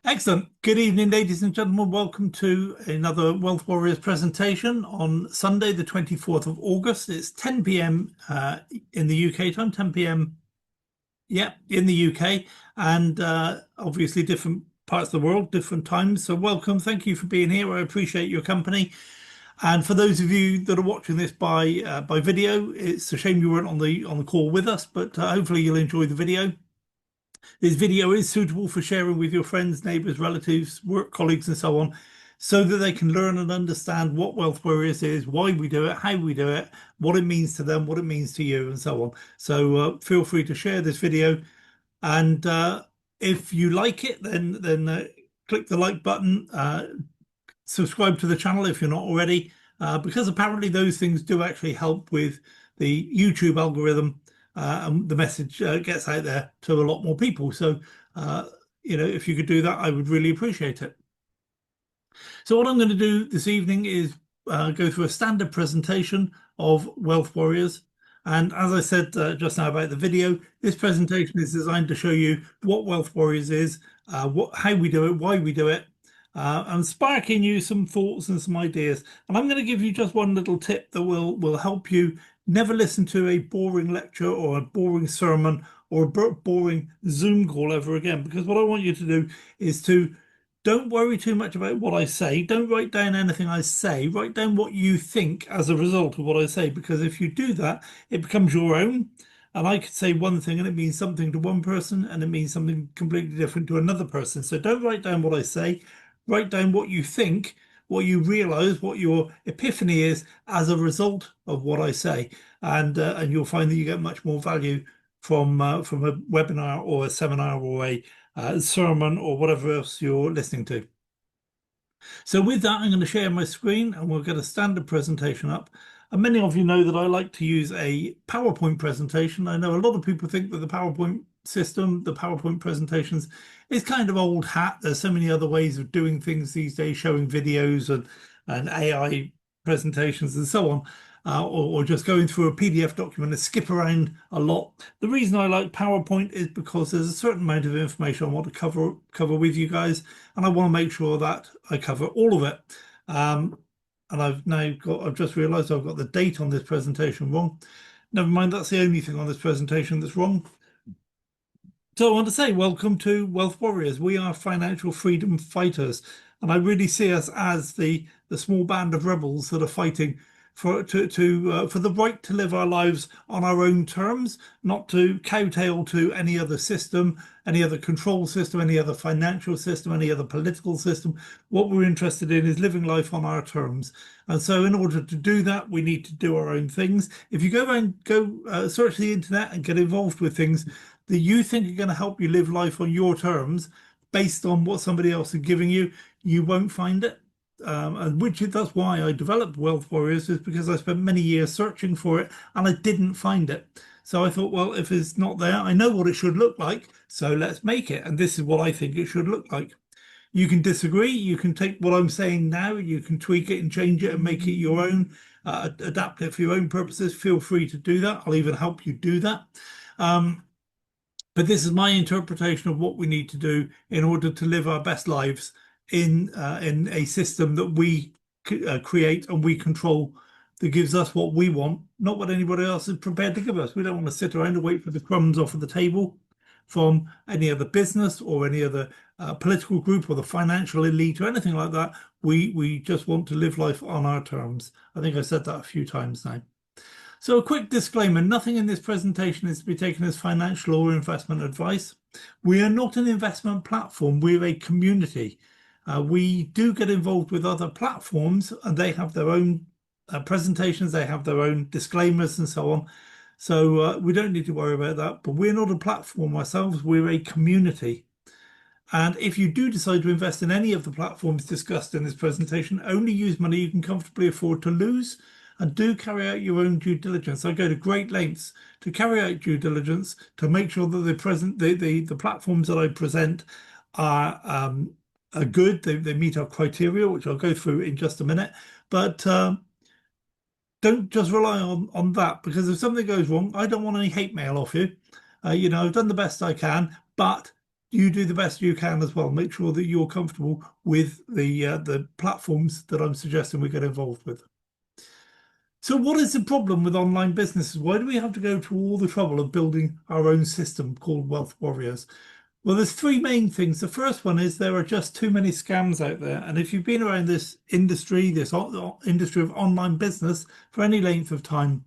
Excellent. Good evening, ladies and gentlemen. Welcome to another Wealth Warriors presentation on Sunday, the 24th of August. It's 10 p.m. In the UK time, 10 p.m. Yeah, in the UK, and obviously different parts of the world, different times. So welcome. Thank you for being here. I appreciate your company. And for those of you that are watching this by video, it's a shame you weren't on the call with us, but hopefully you'll enjoy the video. This video is suitable for sharing with your friends, neighbours, relatives, work colleagues, and so on, so that they can learn and understand what Wealth Warriors is, why we do it, how we do it, what it means to them, what it means to you, and so on. So feel free to share this video. And if you like it, then click the like button, subscribe to the channel if you're not already, because apparently those things do actually help with the YouTube algorithm, and the message gets out there to a lot more people. So, if you could do that, I would really appreciate it. So what I'm going to do this evening is go through a standard presentation of Wealth Warriors. And as I said just now about the video, this presentation is designed to show you what Wealth Warriors is, how we do it, why we do it, and spark in you some thoughts and some ideas. And I'm going to give you just one little tip that will help you never listen to a boring lecture or a boring sermon or a boring Zoom call ever again. Because what I want you to do is to don't worry too much about what I say. Don't write down anything I say. Write down what you think as a result of what I say. Because if you do that, it becomes your own. And I could say one thing and it means something to one person and it means something completely different to another person. So don't write down what I say. Write down what you think, what you realize, what your epiphany is as a result of what I say. And you'll find that you get much more value from a webinar or a seminar or a sermon or whatever else you're listening to. So with that, I'm going to share my screen and we'll get a standard presentation up. And many of you know that I like to use a PowerPoint presentation. I know a lot of people think that the PowerPoint system, the PowerPoint presentations, is kind of old hat. There's so many other ways of doing things these days, showing videos and AI presentations and so on. Or just going through a PDF document and skip around a lot. The reason I like PowerPoint is because there's a certain amount of information I want to cover with you guys, and I want to make sure that I cover all of it. And I've just realized I've got the date on this presentation wrong. Never mind, that's the only thing on this presentation that's wrong. So I want to say welcome to Wealth Warriors. We are financial freedom fighters, and I really see us as the small band of rebels that are fighting for the right to live our lives on our own terms, not to kowtow to any other system, any other control system, any other financial system, any other political system. What we're interested in is living life on our terms. And so in order to do that, we need to do our own things. If you go search the internet and get involved with things that you think are going to help you live life on your terms based on what somebody else is giving you, you won't find it. And that's why I developed Wealth Warriors, is because I spent many years searching for it and I didn't find it. So I thought, well, if it's not there, I know what it should look like, so let's make it. And this is what I think it should look like. You can disagree. You can take what I'm saying now, you can tweak it and change it and make it your own, adapt it for your own purposes. Feel free to do that. I'll even help you do that. But this is my interpretation of what we need to do in order to live our best lives in a system that we create and we control, that gives us what we want, not what anybody else is prepared to give us. We don't want to sit around and wait for the crumbs off of the table from any other business or any other political group or the financial elite or anything like that. We just want to live life on our terms. I think I said that a few times now. So a quick disclaimer, nothing in this presentation is to be taken as financial or investment advice. We are not an investment platform, we're a community. We do get involved with other platforms and they have their own presentations, they have their own disclaimers and so on. So we don't need to worry about that, but we're not a platform ourselves, we're a community. And if you do decide to invest in any of the platforms discussed in this presentation, only use money you can comfortably afford to lose, and do carry out your own due diligence. I go to great lengths to carry out due diligence to make sure that the platforms that I present are good. They meet our criteria, which I'll go through in just a minute. But don't just rely on that, because if something goes wrong, I don't want any hate mail off you. I've done the best I can, but you do the best you can as well. Make sure that you're comfortable with the platforms that I'm suggesting we get involved with. So what is the problem with online businesses? Why do we have to go to all the trouble of building our own system called Wealth Warriors? Well, there's three main things. The first one is there are just too many scams out there. And if you've been around this industry, industry of online business for any length of time,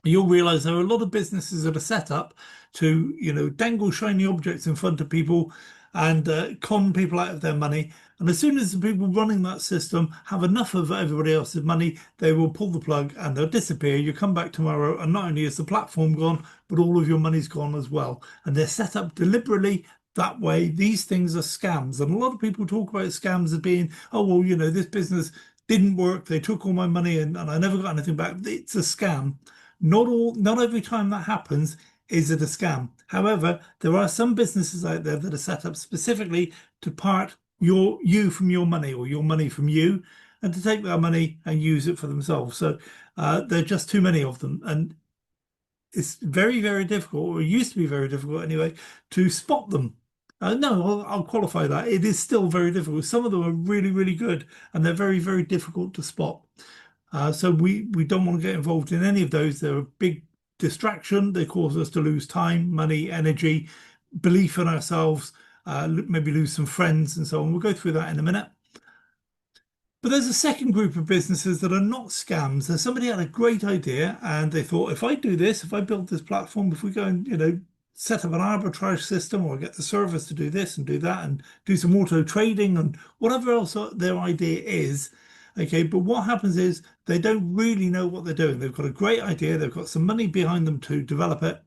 you'll realize there are a lot of businesses that are set up to, dangle shiny objects in front of people and con people out of their money. And as soon as the people running that system have enough of everybody else's money, they will pull the plug and they'll disappear. You come back tomorrow, and not only is the platform gone, but all of your money's gone as well. And they're set up deliberately that way. These things are scams. And a lot of people talk about scams as being, oh, well, this business didn't work. They took all my money and I never got anything back. It's a scam. Not every time that happens is it a scam. However, there are some businesses out there that are set up specifically to part you from your money, or your money from you, and to take that money and use it for themselves. So there are just too many of them, and it's very, very difficult, or it used to be very difficult anyway, to spot them. No, I'll qualify that. It is still very difficult. Some of them are really, really good, and they're very, very difficult to spot. So we don't want to get involved in any of those. They're a big distraction. They cause us to lose time, money, energy, belief in ourselves, maybe lose some friends and so on. We'll go through that in a minute. But there's a second group of businesses that are not scams. There's somebody had a great idea and they thought, if I do this, if I build this platform, if we go and, set up an arbitrage system, or get the servers to do this and do that and do some auto trading and whatever else their idea is. Okay, but what happens is they don't really know what they're doing. They've got a great idea. They've got some money behind them to develop it.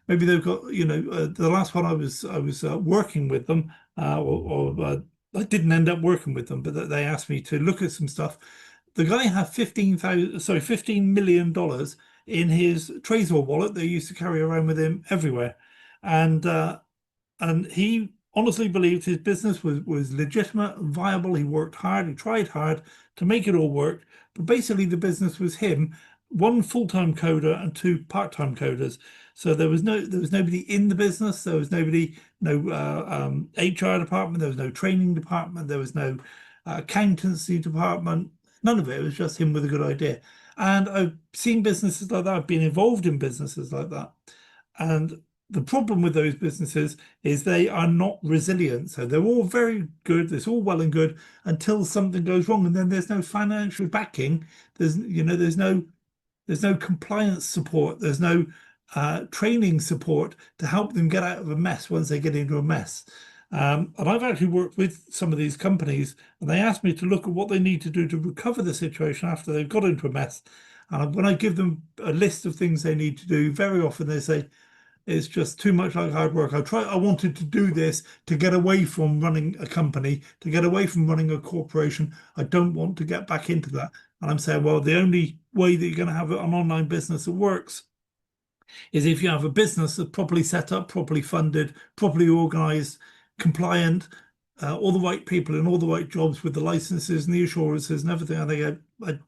Maybe they've got, the last one I was working with them, I didn't end up working with them, but they asked me to look at some stuff. The guy had $15 million in his Trezor wallet that he used to carry around with him everywhere, and he honestly believed his business was legitimate and viable. He worked hard, he tried hard to make it all work, but basically the business was him, one full-time coder and two part-time coders. So there was nobody in the business. There was no HR department. There was no training department. There was no accountancy department. None of it. It was just him with a good idea. And I've seen businesses like that. I've been involved in businesses like that. And the problem with those businesses is they are not resilient. So they're all very good. It's all well and good until something goes wrong, and then there's no financial backing. There's no compliance support. There's no training support to help them get out of a mess once they get into a mess. And I've actually worked with some of these companies, and they asked me to look at what they need to do to recover the situation after they've got into a mess. And when I give them a list of things they need to do, very often they say, it's just too much like hard work. I wanted to do this to get away from running a company, to get away from running a corporation. I don't want to get back into that. And I'm saying, well, the only way that you're going to have an online business that works is if you have a business that's properly set up, properly funded, properly organized, compliant, all the right people in all the right jobs with the licenses and the assurances and everything. And they go,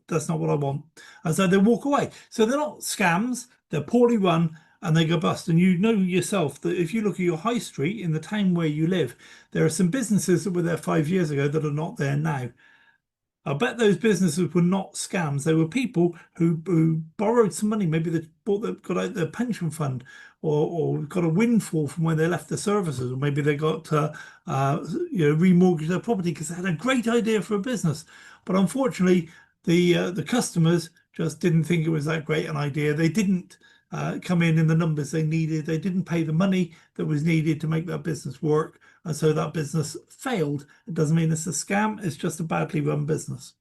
that's not what I want. And so they walk away. So they're not scams, they're poorly run, and they go bust. And you know yourself that if you look at your high street in the town where you live, there are some businesses that were there 5 years ago that are not there now. I bet those businesses were not scams. They were people who borrowed some money. Maybe they got out their pension fund, or got a windfall from when they left the services, or maybe they got remortgaged their property because they had a great idea for a business. But unfortunately, the customers just didn't think it was that great an idea. They didn't come in the numbers they needed. They didn't pay the money that was needed to make that business work. And so that business failed. It doesn't mean it's a scam, it's just a badly run business.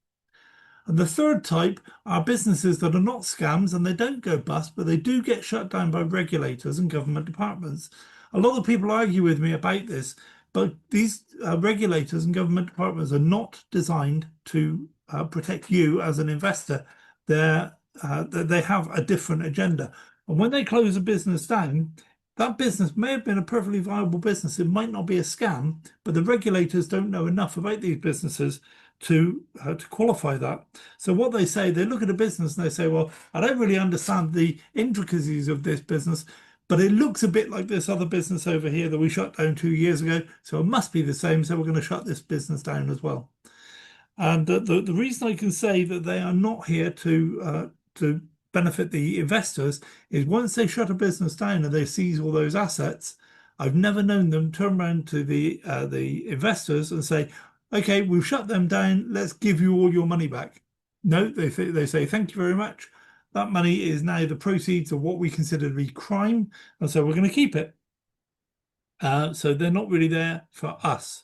And the third type are businesses that are not scams, and they don't go bust, but they do get shut down by regulators and government departments. A lot of people argue with me about this, but these regulators and government departments are not designed to protect you as an investor. They have a different agenda. And when they close a business down, that business may have been a perfectly viable business. It might not be a scam, but the regulators don't know enough about these businesses to qualify that. So what they say, they look at a business and they say, well, I don't really understand the intricacies of this business, But it looks a bit like this other business over here that we shut down 2 years ago. So it must be the same. So we're going to shut this business down as well. And the reason I can say that they are not here to benefit the investors is once they shut a business down and they seize all those assets, I've never known them turn around to the investors and say, "Okay, we've shut them down. Let's give you all your money back." No, they say, "Thank you very much. That money is now the proceeds of what we consider to be crime, and so we're going to keep it." So they're not really there for us.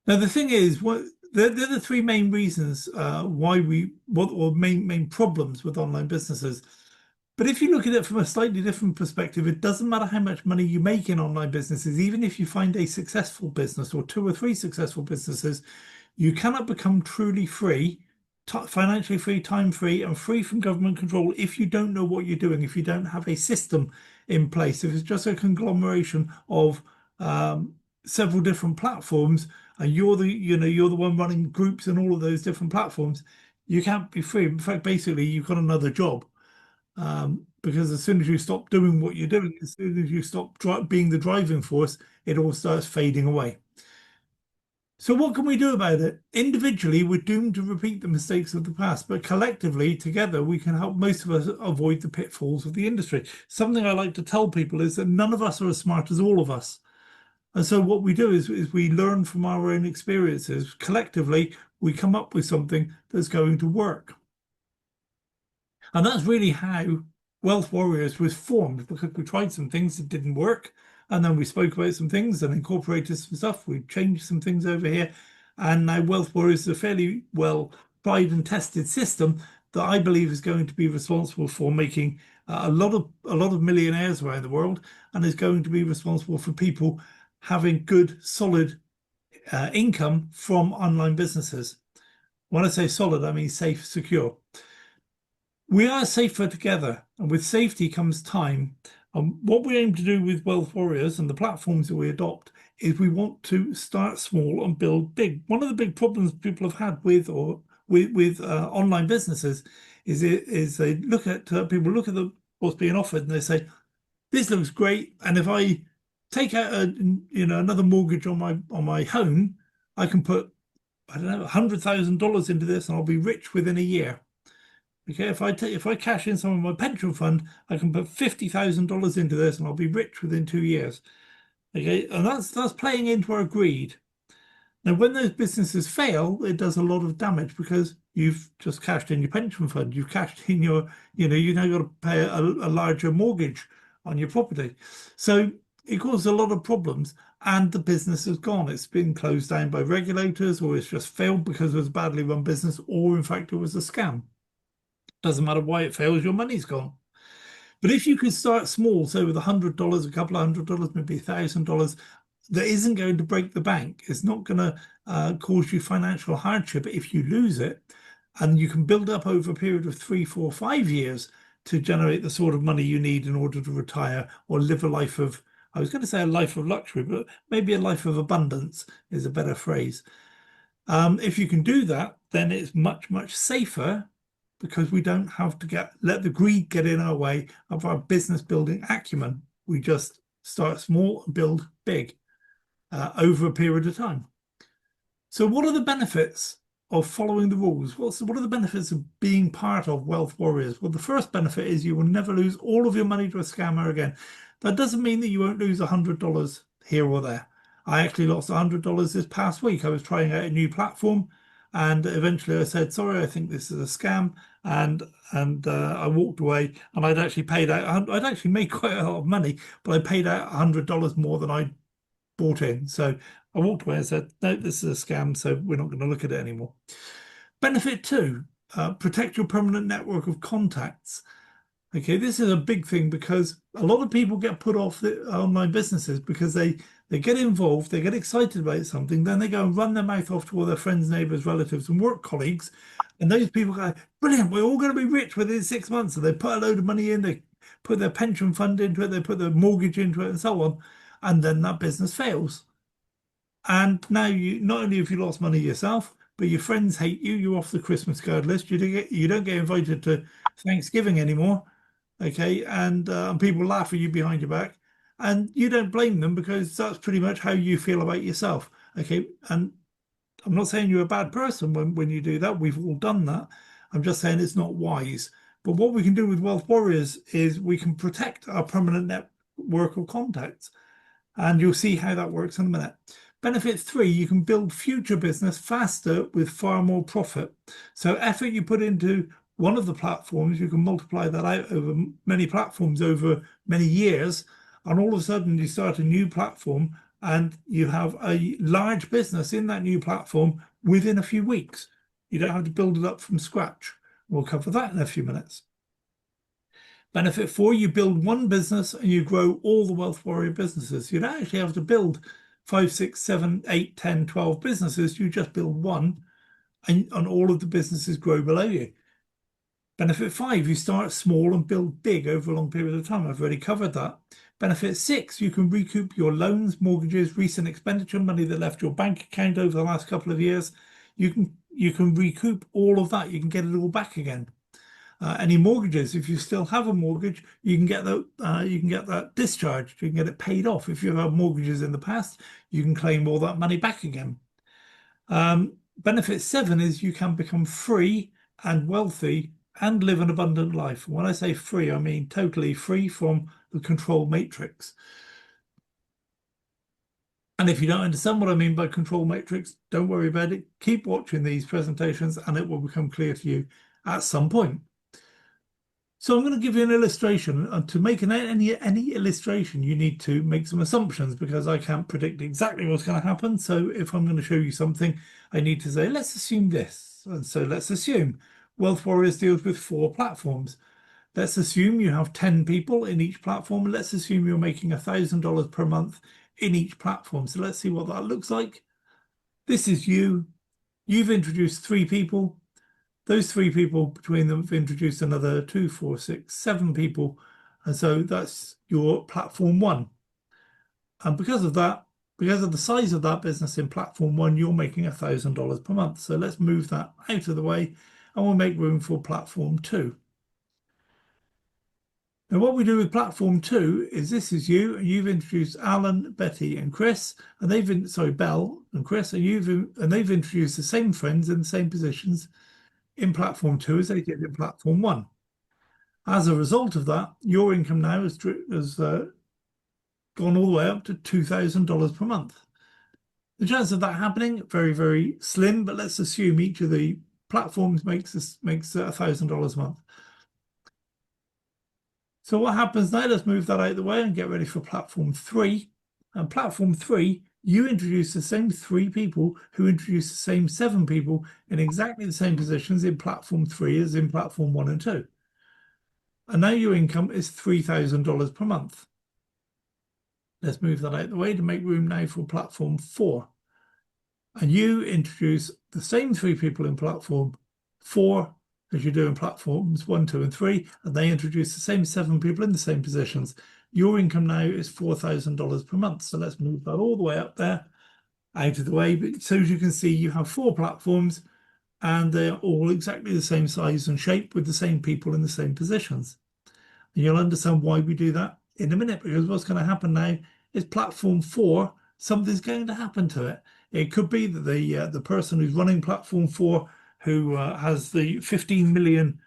Now, the thing is, what they're the three main reasons why what or main problems with online businesses. But if you look at it from a slightly different perspective, it doesn't matter how much money you make in online businesses, even if you find a successful business or two or three successful businesses, you cannot become truly free, financially free, time free, and free from government control if you don't know what you're doing, if you don't have a system in place. If it's just a conglomeration of several different platforms, and you're the one running groups in all of those different platforms, you can't be free. In fact, basically, you've got another job. Because as soon as you stop doing what you're doing, as soon as you stop being the driving force, it all starts fading away. So what can we do about it? Individually, we're doomed to repeat the mistakes of the past, but collectively, together, we can help most of us avoid the pitfalls of the industry. Something I like to tell people is that none of us are as smart as all of us. And so what we do is we learn from our own experiences. Collectively, we come up with something that's going to work. And that's really how Wealth Warriors was formed, because we tried some things that didn't work. And then we spoke about some things and incorporated some stuff. We changed some things over here. And now Wealth Warriors is a fairly well tried and tested system that I believe is going to be responsible for making a lot of millionaires around the world, and is going to be responsible for people having good, solid income from online businesses. When I say solid, I mean safe, secure. We are safer together, and with safety comes time. And what we aim to do with Wealth Warriors and the platforms that we adopt is we want to start small and build big. One of the big problems people have had with online businesses is they look at people look at what's being offered and they say, "This looks great," and if I take out another mortgage on my home, I can put, I don't know, $100,000 into this and I'll be rich within a year. Okay, if I cash in some of my pension fund, I can put $50,000 into this and I'll be rich within 2 years. Okay, and that's playing into our greed. Now, when those businesses fail, it does a lot of damage because you've just cashed in your pension fund. You've cashed in you now got to pay a larger mortgage on your property. So it causes a lot of problems, and the business has gone. It's been closed down by regulators, or it's just failed because it was a badly run business, or in fact, it was a scam. Doesn't matter why it fails, your money's gone. But if you can start small, so with $100, a couple of $100, maybe $1,000, that isn't going to break the bank. It's not going to cause you financial hardship if you lose it. And you can build up over a period of 3, 4, 5 years to generate the sort of money you need in order to retire or live a life of, I was going to say a life of luxury, but maybe a life of abundance is a better phrase. If you can do that, then it's much, much safer, because we don't have to let the greed get in our way of our business building acumen. We just start small and build big over a period of time. So what are the benefits of following the rules? What are the benefits of being part of Wealth Warriors? Well, the first benefit is you will never lose all of your money to a scammer again. That doesn't mean that you won't lose $100 here or there. I actually lost $100 this past week. I was trying out a new platform, and eventually I said, "Sorry, I think this is a scam," and I walked away. And I'd actually paid out. I'd actually made quite a lot of money, but I paid out $100 more than I bought in. So I walked away and said, "No, this is a scam, so we're not going to look at it anymore." Benefit two: protect your permanent network of contacts. Okay, this is a big thing because a lot of people get put off the online businesses because they get involved, they get excited about something, then they go and run their mouth off to all their friends, neighbors, relatives, and work colleagues. And those people go, "Brilliant, we're all going to be rich within 6 months." So they put a load of money in, they put their pension fund into it, they put their mortgage into it, and so on. And then that business fails. And now you not only have you lost money yourself, but your friends hate you. You're off the Christmas card list. You don't get invited to Thanksgiving anymore. okay, and people laugh at you behind your back, and you don't blame them because that's pretty much how you feel about yourself, okay. And I'm not saying you're a bad person when you do that. We've all done that. I'm just saying it's not wise. But what we can do with Wealth Warriors is we can protect our permanent network of contacts. And you'll see how that works in a minute. Benefit three, you can build future business faster with far more profit. So effort you put into one of the platforms, you can multiply that out over many platforms over many years. And all of a sudden you start a new platform and you have a large business in that new platform within a few weeks. You don't have to build it up from scratch. We'll cover that in a few minutes. Benefit four, you build one business and you grow all the Wealth Warrior businesses. You don't actually have to build 5, 6, 7, 8, 10, 12 businesses. You just build one and all of the businesses grow below you. Benefit five, you start small and build big over a long period of time. I've already covered that. Benefit six, you can recoup your loans, mortgages, recent expenditure, money that left your bank account over the last couple of years. You can recoup all of that. You can get it all back again. Any mortgages, if you still have a mortgage, you can get that discharged. You can get it paid off. If you have mortgages in the past, you can claim all that money back again. Benefit seven is you can become free and wealthy and live an abundant life. When I say free, I mean totally free from the control matrix. And if you don't understand what I mean by control matrix, don't worry about it. Keep watching these presentations and it will become clear to you at some point. So I'm going to give you an illustration. And to make any illustration, you need to make some assumptions because I can't predict exactly what's going to happen. So if I'm going to show you something, I need to say, let's assume this. And so let's assume Wealth Warriors deals with 4 platforms. Let's assume you have 10 people in each platform. Let's assume you're making $1,000 per month in each platform. So let's see what that looks like. This is you. You've introduced 3 people. Those 3 people between them have introduced another 2, 4, 6, 7 people. And so that's your platform 1. And because of that, because of the size of that business in platform 1, you're making $1,000 per month. So let's move that out of the way and we'll make room for platform 2. Now, what we do with platform 2 is this is you, and you've introduced Alan, Betty, and Chris, and Belle and Chris, and they've introduced the same friends in the same positions in platform 2 as they did in platform 1. As a result of that, your income now has gone all the way up to $2,000 per month. The chance of that happening, very, very slim, but let's assume each of the platforms makes $1,000 a month. So what happens now? Let's move that out of the way and get ready for platform 3. And platform 3, you introduce the same 3 people who introduce the same 7 people in exactly the same positions in platform 3 as in platform 1 and 2. And now your income is $3,000 per month. Let's move that out of the way to make room now for platform 4. And you introduce the same 3 people in platform 4 as you do in platforms 1, 2, and 3, and they introduce the same 7 people in the same positions. Your income now is $4,000 per month. So let's move that all the way up there, out of the way. But so as you can see, you have 4 platforms, and they're all exactly the same size and shape with the same people in the same positions. And you'll understand why we do that in a minute, because what's going to happen now is platform 4, something's going to happen to it. It could be that the person who's running platform 4, who has the $15 million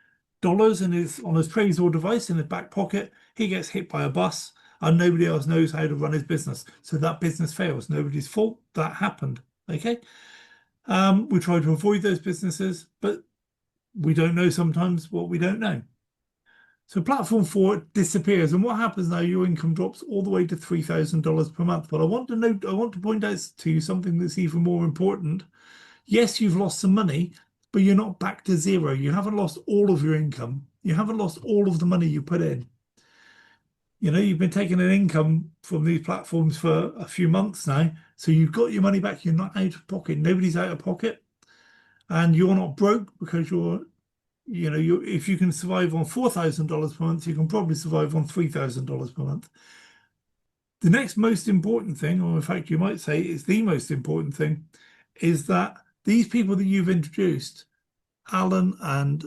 on his Trezor device in his back pocket, he gets hit by a bus and nobody else knows how to run his business. So that business fails. Nobody's fault. That happened. Okay. We try to avoid those businesses, but we don't know sometimes what we don't know. So platform 4 disappears, and what happens now? Your income drops all the way to $3,000 per month. But I want to point out to you something that's even more important. Yes, you've lost some money, but you're not back to zero. You haven't lost all of your income. You haven't lost all of the money you put in. You know, you've been taking an income from these platforms for a few months now. So you've got your money back. You're not out of pocket. Nobody's out of pocket. And you're not broke because if you can survive on $4,000 per month, you can probably survive on $3,000 per month. The next most important thing, or in fact, you might say is the most important thing, is that these people that you've introduced, Alan and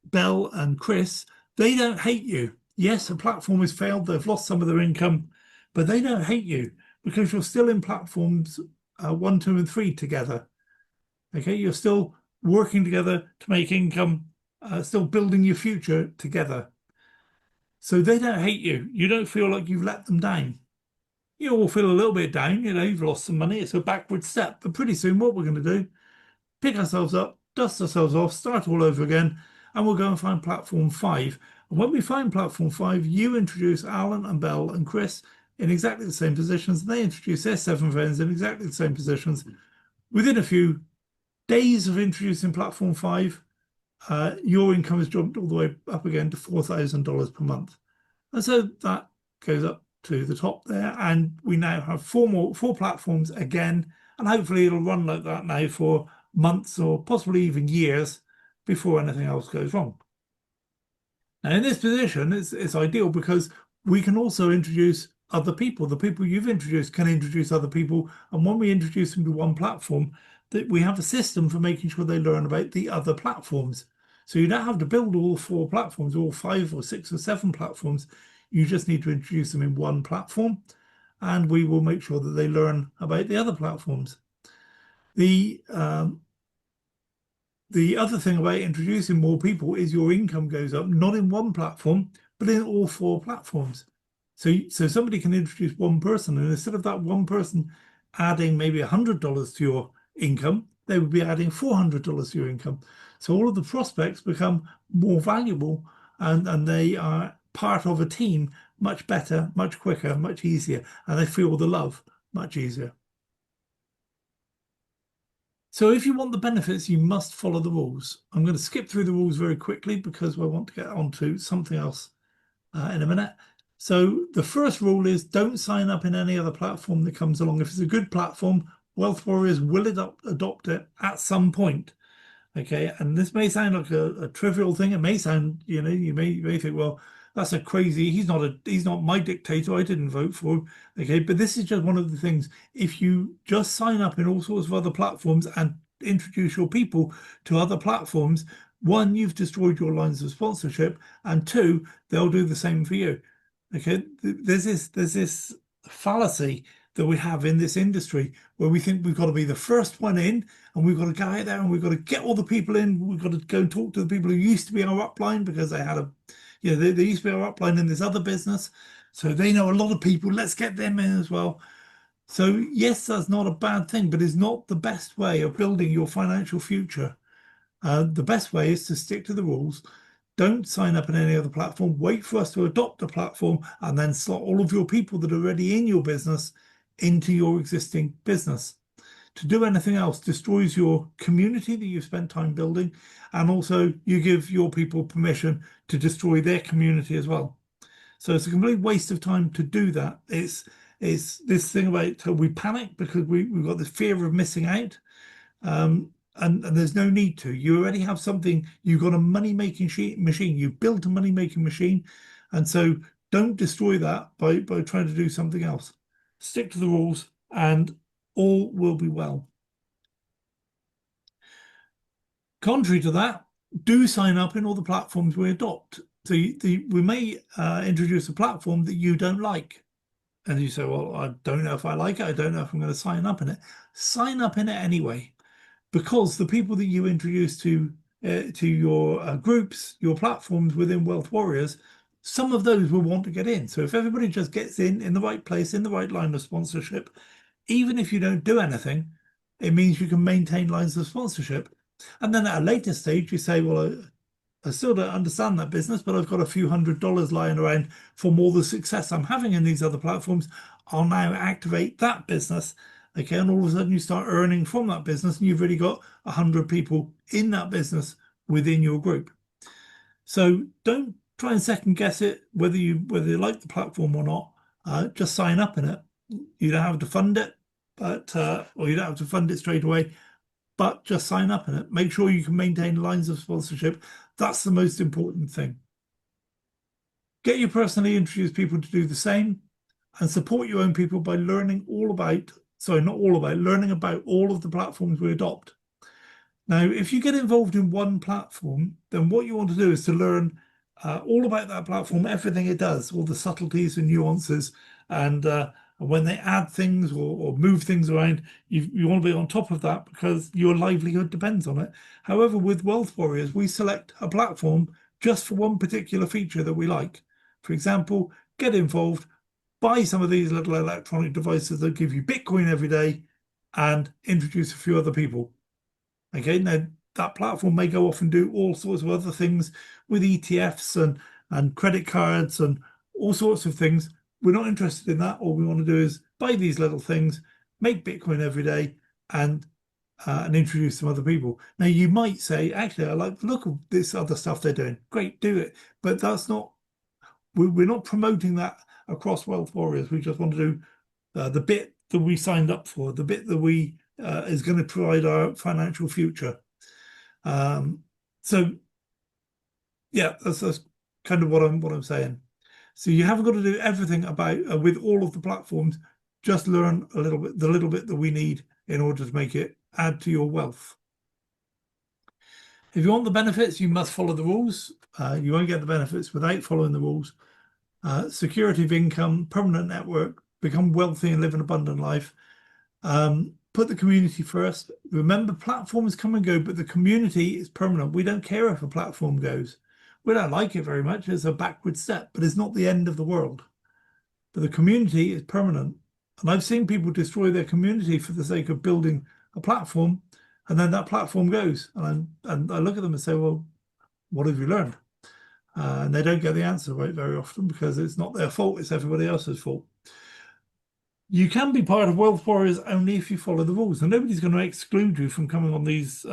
Belle and Chris, They don't hate you. Yes, a platform has failed, they've lost some of their income, but they don't hate you because you're still in platforms one, two, and three together. Okay, you're still working together to make income, still building your future together. So they don't hate you. You don't feel like you've let them down. You all feel a little bit down, you've lost some money. It's a backward step. But pretty soon, what we're going to do, pick ourselves up, dust ourselves off, start all over again, and we'll go and find platform five. And when we find platform five, you introduce Alan and Belle and Chris in exactly the same positions. And they introduce their seven friends in exactly the same positions. Within a few days of introducing platform five, your income has jumped all the way up again to $4,000 per month. And so that goes up to the top there. And we now have four platforms again. And hopefully it'll run like that now for months or possibly even years before anything else goes wrong. Now, in this position, it's ideal because we can also introduce other people. The people you've introduced can introduce other people. And when we introduce them to one platform, that we have a system for making sure they learn about the other platforms. So you don't have to build all four platforms, all five or six or seven platforms. You just need to introduce them in one platform, and we will make sure that they learn about the other platforms. The other thing about introducing more people is your income goes up, not in one platform, but in all four platforms. So somebody can introduce one person, and instead of that one person adding maybe $100 to your income, they would be adding $400 to your income. So all of the prospects become more valuable, and they are part of a team much better, much quicker, much easier, and they feel the love much easier. So if you want the benefits, you must follow the rules. I'm going to skip through the rules very quickly because I want to get on to something else in a minute. So the first rule is don't sign up in any other platform that comes along. If it's a good platform, Wealth Warriors will adopt it at some point. Okay, and this may sound like a trivial thing. It may sound, you may think, well, that's a crazy. He's not my dictator. I didn't vote for him. Okay, but this is just one of the things. If you just sign up in all sorts of other platforms and introduce your people to other platforms, one, you've destroyed your lines of sponsorship, and two, they'll do the same for you. Okay, there's this fallacy that we have in this industry where we think we've got to be the first one in, and we've got to go out there and we've got to get all the people in. We've got to go and talk to the people who used to be our upline because they had they used to be our upline in this other business. So they know a lot of people. Let's get them in as well. So yes, that's not a bad thing, but it's not the best way of building your financial future. The best way is to stick to the rules. Don't sign up on any other platform. Wait for us to adopt a platform and then slot all of your people that are already in your business into your existing business. To do anything else destroys your community that you've spent time building, and also you give your people permission to destroy their community as well. So it's a complete waste of time to do that. It's this thing about we panic because we've got this fear of missing out. And there's no need to. You already have something. You've got a money-making machine. You've built a money-making machine. And so don't destroy that by trying to do something else. Stick to the rules and all will be well. Contrary to that, do sign up in all the platforms we adopt. So we may introduce a platform that you don't like. And you say, well, I don't know if I like it. I don't know if I'm going to sign up in it. Sign up in it anyway, because the people that you introduce to your groups, your platforms within Wealth Warriors, some of those will want to get in. So if everybody just gets in the right place, in the right line of sponsorship, even if you don't do anything, it means you can maintain lines of sponsorship. And then at a later stage, you say, well, I still don't understand that business, but I've got a few $100s lying around from all the success I'm having in these other platforms. I'll now activate that business. Okay, and all of a sudden you start earning from that business, and you've already got 100 people in that business within your group. So don't try and second guess it whether you like the platform or not. Just sign up in it. You don't have to fund it, but or you don't have to fund it straight away, but just sign up in it. Make sure you can maintain lines of sponsorship. That's the most important thing. Get your personally introduced people to do the same, and support your own people by learning learning about all of the platforms we adopt. Now, if you get involved in one platform, then what you want to do is to learn all about that platform, everything it does, all the subtleties and nuances, and when they add things or move things around, you want to be on top of that because your livelihood depends on it. However, with Wealth Warriors, we select a platform just for one particular feature that we like. For example, get involved, buy some of these little electronic devices that give you Bitcoin every day, and introduce a few other people. Okay, now that platform may go off and do all sorts of other things with ETFs and credit cards and all sorts of things. We're not interested in that. All we want to do is buy these little things, make Bitcoin every day, and introduce some other people. Now you might say, actually, I like the look of this other stuff they're doing. Great, do it. But that's not. We're not promoting that across Wealth Warriors. We just want to do the bit that we signed up for, the bit that we is going to provide our financial future. So yeah, that's kind of what I'm saying. So you haven't got to do everything about with all of the platforms. Just learn a little bit, the little bit that we need in order to make it add to your wealth. If you want the benefits, you must follow the rules. You won't get the benefits without following the rules. Security of income, permanent network, become wealthy and live an abundant life. Put the community first. Remember, platforms come and go, but the community is permanent. We don't care if a platform goes. We don't like it very much. It's a backward step, but it's not the end of the world. But the community is permanent. And I've seen people destroy their community for the sake of building a platform, and then that platform goes. And I look at them and say, well, what have you learned? And they don't get the answer right very often because it's not their fault, it's everybody else's fault. You can be part of Wealth Warriors only if you follow the rules, and nobody's going to exclude you from coming on these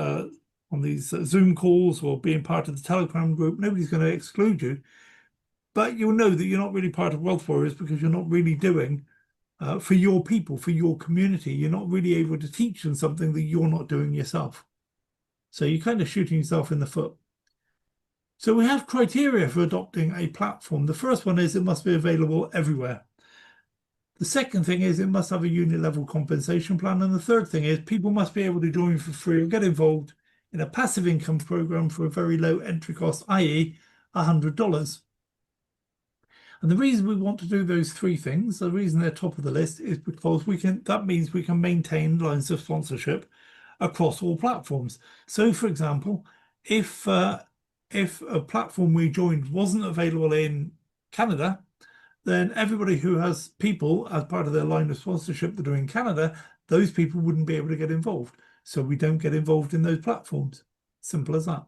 Zoom calls or being part of the Telegram group. Nobody's going to exclude you, but you'll know that you're not really part of Wealth Warriors because you're not really doing for your people, for your community. You're not really able to teach them something that you're not doing yourself. So you're kind of shooting yourself in the foot. So we have criteria for adopting a platform. The first one is it must be available everywhere. The second thing is it must have a unit level compensation plan. And the third thing is people must be able to join for free or get involved in a passive income program for a very low entry cost, i.e. $100. And the reason we want to do those three things, the reason they're top of the list, is because that means we can maintain lines of sponsorship across all platforms. So for example, if a platform we joined wasn't available in Canada, then everybody who has people as part of their line of sponsorship that are in Canada, those people wouldn't be able to get involved. So we don't get involved in those platforms. Simple as that.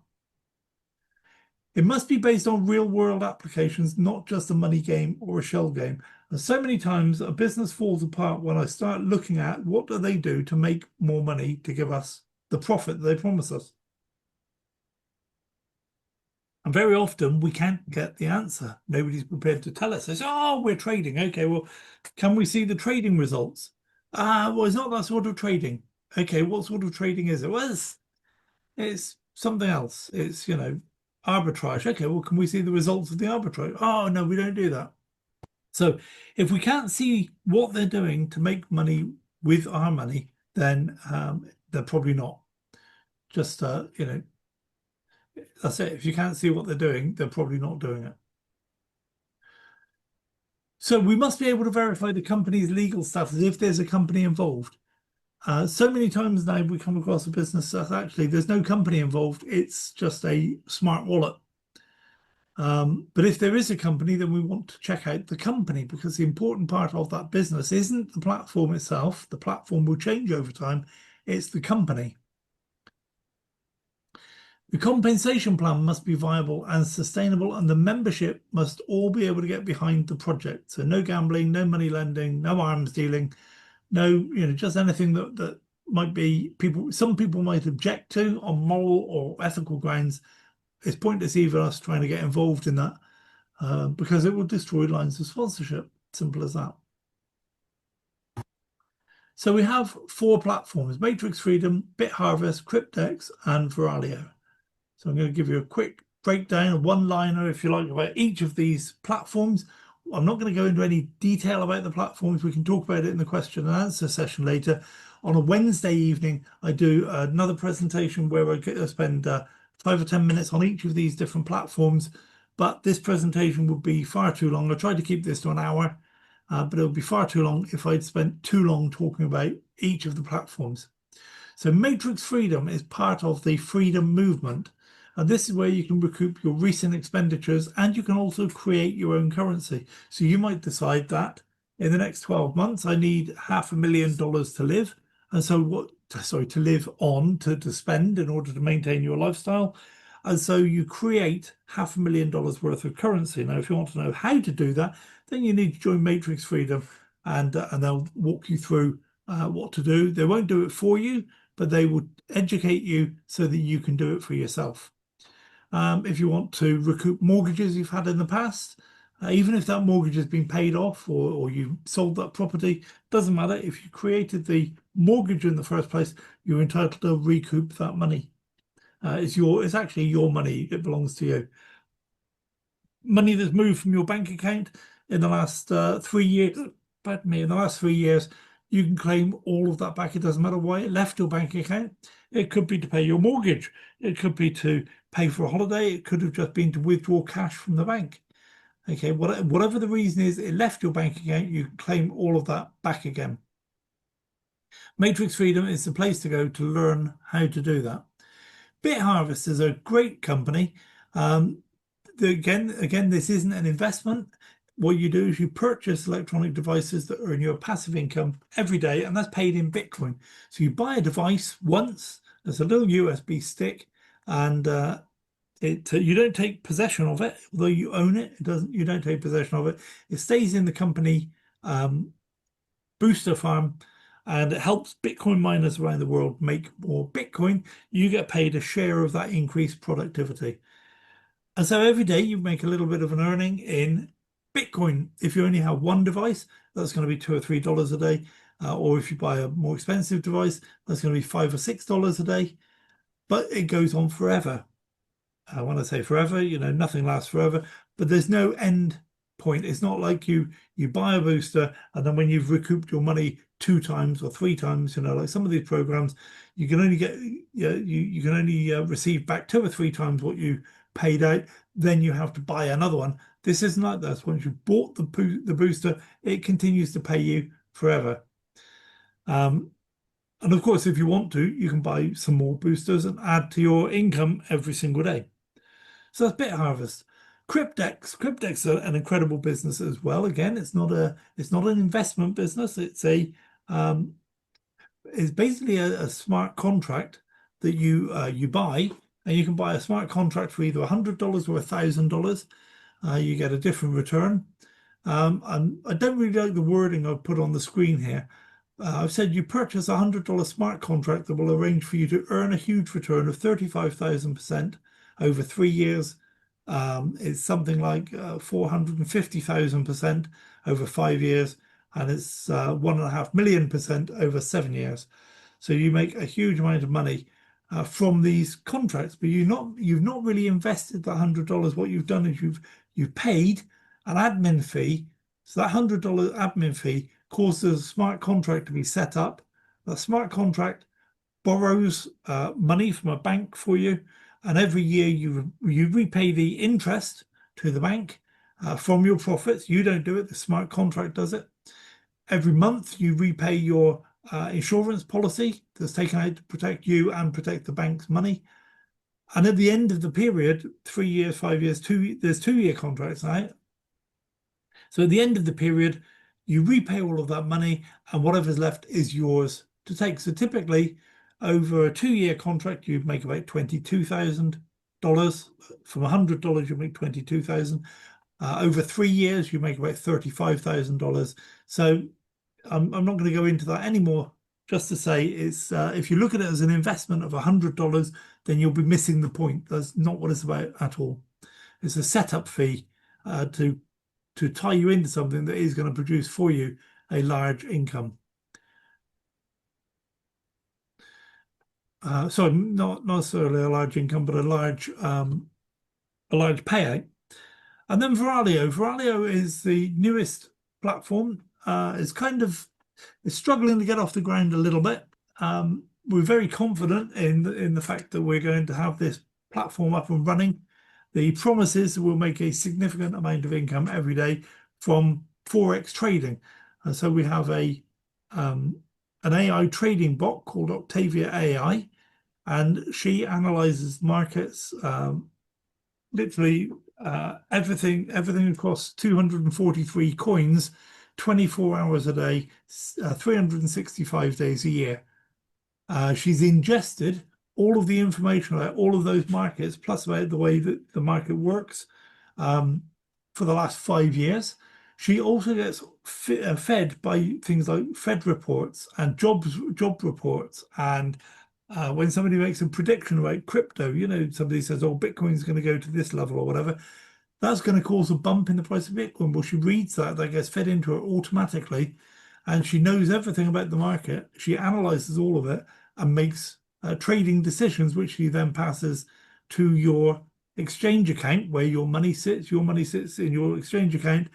It must be based on real world applications, not just a money game or a shell game. And so many times a business falls apart when I start looking at what do they do to make more money to give us the profit that they promise us. And very often we can't get the answer. Nobody's prepared to tell us. They say, oh, we're trading. Okay, well, can we see the trading results? Well, it's not that sort of trading. Okay, what sort of trading is it? Well, it's something else. It's, arbitrage. Okay, well, can we see the results of the arbitrage? Oh, no, we don't do that. So if we can't see what they're doing to make money with our money, then they're probably not. Just, that's it. If you can't see what they're doing, they're probably not doing it. So we must be able to verify the company's legal status if there's a company involved. So many times now we come across a business that actually there's no company involved. It's just a smart wallet. But if there is a company, then we want to check out the company because the important part of that business isn't the platform itself. The platform will change over time. It's the company. The compensation plan must be viable and sustainable, and the membership must all be able to get behind the project. So no gambling, no money lending, no arms dealing, no, just anything that might be some people might object to on moral or ethical grounds. It's pointless even us trying to get involved in that because it will destroy lines of sponsorship. Simple as that. So we have 4 platforms: Matrix Freedom, BitHarvest, Cryptex, and Veralio. So I'm going to give you a quick breakdown, a one-liner, if you like, about each of these platforms. I'm not going to go into any detail about the platforms. We can talk about it in the question and answer session later. On a Wednesday evening, I do another presentation where I spend 5 or 10 minutes on each of these different platforms, but this presentation would be far too long. I tried to keep this to an hour, but it would be far too long if I'd spent too long talking about each of the platforms. So Matrix Freedom is part of the Freedom movement. And this is where you can recoup your recent expenditures, and you can also create your own currency. So you might decide that in the next 12 months, I need $500,000 to live. And so to live on, to spend in order to maintain your lifestyle. And so you create $500,000 worth of currency. Now, if you want to know how to do that, then you need to join Matrix Freedom, and they'll walk you through what to do. They won't do it for you, but they will educate you so that you can do it for yourself. If you want to recoup mortgages you've had in the past, even if that mortgage has been paid off, or you sold that property, doesn't matter. If you created the mortgage in the first place, you're entitled to recoup that money. It's actually your money. It belongs to you. Money that's moved from your bank account in the last 3 years, pardon me, in the last 3 years, you can claim all of that back. It doesn't matter why it left your bank account. It could be to pay your mortgage. It could be to pay for a holiday. It could have just been to withdraw cash from the bank. Okay, whatever the reason is, it left your bank account, you can claim all of that back again. Matrix Freedom is the place to go to learn how to do that. BitHarvest is a great company. Again, this isn't an investment. What you do is you purchase electronic devices that earn you a passive income every day, and that's paid in Bitcoin. So you buy a device once, there's a little USB stick, and you don't take possession of it, although you own it. You don't take possession of it. It stays in the company booster farm, and it helps Bitcoin miners around the world make more Bitcoin. You get paid a share of that increased productivity. And so every day you make a little bit of an earning in Bitcoin. If you only have one device, that's going to be $2 or $3 a day. Or if you buy a more expensive device, that's going to be $5 or $6 a day. But it goes on forever. When I say forever, nothing lasts forever, but there's no end point. It's not like you buy a booster and then when you've recouped your money 2 times or 3 times, like some of these programs, you can only get, you can only receive back 2 or 3 times what you paid out. Then you have to buy another one. This isn't like that. Once you've bought the booster, it continues to pay you forever. And of course, if you want to, you can buy some more boosters and add to your income every single day. So that's BitHarvest. Cryptex. Cryptex is an incredible business as well. Again, it's not an investment business. It's basically a smart contract that you buy, and you can buy a smart contract for either $100 or $1,000. You get a different return. And I don't really like the wording I've put on the screen here. I've said you purchase a $100 smart contract that will arrange for you to earn a huge return of 35,000% over 3 years. It's something like 450,000% over 5 years, and it's 1.5 million% over 7 years. So you make a huge amount of money from these contracts, but you've not really invested that $100. What you've done is you've paid an admin fee. So that $100 admin fee causes a smart contract to be set up. The smart contract borrows money from a bank for you, and every year you repay the interest to the bank from your profits. You don't do it, the smart contract does it. Every month you repay your insurance policy that's taken out to protect you and protect the bank's money. And at the end of the period, 3 years, 5 years, there's 2-year contracts now. So at the end of the period, you repay all of that money, and whatever's left is yours to take. So typically, over a 2-year contract, you make about $22,000. From $100, you make $22,000. Over 3 years, you make about $35,000. So I'm not going to go into that anymore. Just to say, it's if you look at it as an investment of $100, then you'll be missing the point. That's not what it's about at all. It's a setup fee to tie you into something that is going to produce for you a large income. So not necessarily a large income, but a large payout. And then Viralio. Viralio is the newest platform. It's struggling to get off the ground a little bit. We're very confident in the fact that we're going to have this platform up and running The promise is that we'll make a significant amount of income every day from Forex trading. And so we have an AI trading bot called Octavia AI, and she analyzes markets, literally everything across 243 coins, 24 hours a day, 365 days a year. She's ingested all of the information about all of those markets, plus about the way that the market works, for the last 5 years. She also gets fed by things like Fed reports and job reports. And when somebody makes a prediction about crypto, somebody says, oh, Bitcoin's going to go to this level or whatever, that's going to cause a bump in the price of Bitcoin. Well, she reads that gets fed into her automatically, and she knows everything about the market. She analyzes all of it and makes trading decisions, which she then passes to your exchange account where your money sits. Your money sits in your exchange account